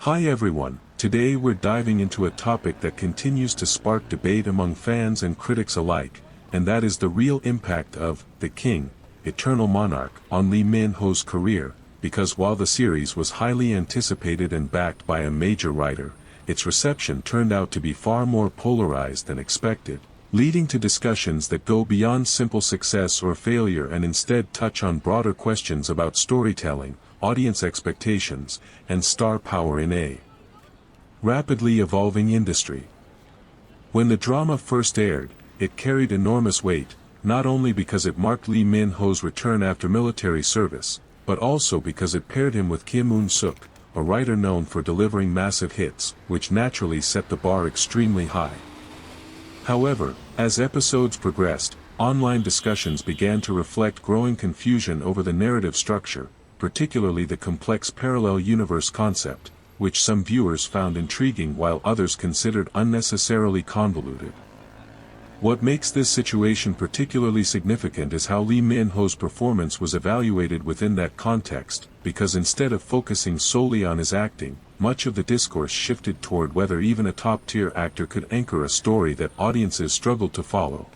Hi everyone, today we're diving into a topic that continues to spark debate among fans and critics alike, and that is the real impact of The King, Eternal Monarch on Lee Min-ho's career, because while the series was highly anticipated and backed by a major writer, its reception turned out to be far more polarized than expected, leading to discussions that go beyond simple success or failure and instead touch on broader questions about storytelling, audience expectations, and star power in a rapidly evolving industry. When the drama first aired, it carried enormous weight, not only because it marked Lee Min-ho's return after military service, but also because it paired him with Kim Un-suk, a writer known for delivering massive hits, which naturally set the bar extremely high. However, as episodes progressed, online discussions began to reflect growing confusion over the narrative structure, particularly the complex parallel universe concept, which some viewers found intriguing while others considered unnecessarily convoluted. What makes this situation particularly significant is how Lee Min-ho's performance was evaluated within that context, because instead of focusing solely on his acting, much of the discourse shifted toward whether even a top-tier actor could anchor a story that audiences struggled to follow.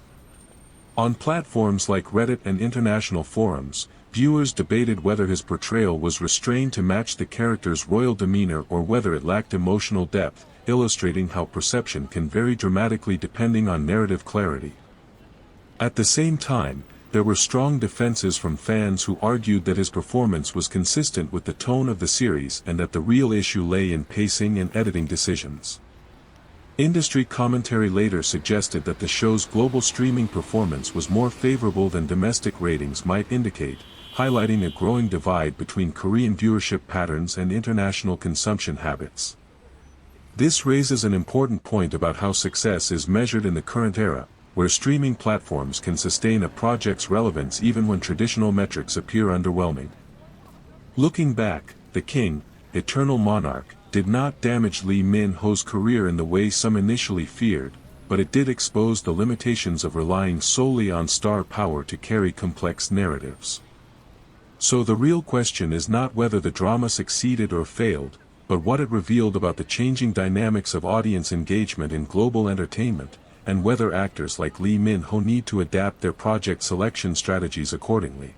On platforms like Reddit and international forums, viewers debated whether his portrayal was restrained to match the character's royal demeanor or whether it lacked emotional depth, illustrating how perception can vary dramatically depending on narrative clarity. At the same time, there were strong defenses from fans who argued that his performance was consistent with the tone of the series and that the real issue lay in pacing and editing decisions. Industry commentary later suggested that the show's global streaming performance was more favorable than domestic ratings might indicate, highlighting a growing divide between Korean viewership patterns and international consumption habits. This raises an important point about how success is measured in the current era, where streaming platforms can sustain a project's relevance even when traditional metrics appear underwhelming. Looking back, The King, Eternal Monarch, did not damage Lee Min-ho's career in the way some initially feared, but it did expose the limitations of relying solely on star power to carry complex narratives. So the real question is not whether the drama succeeded or failed, but what it revealed about the changing dynamics of audience engagement in global entertainment, and whether actors like Lee Min-ho need to adapt their project selection strategies accordingly.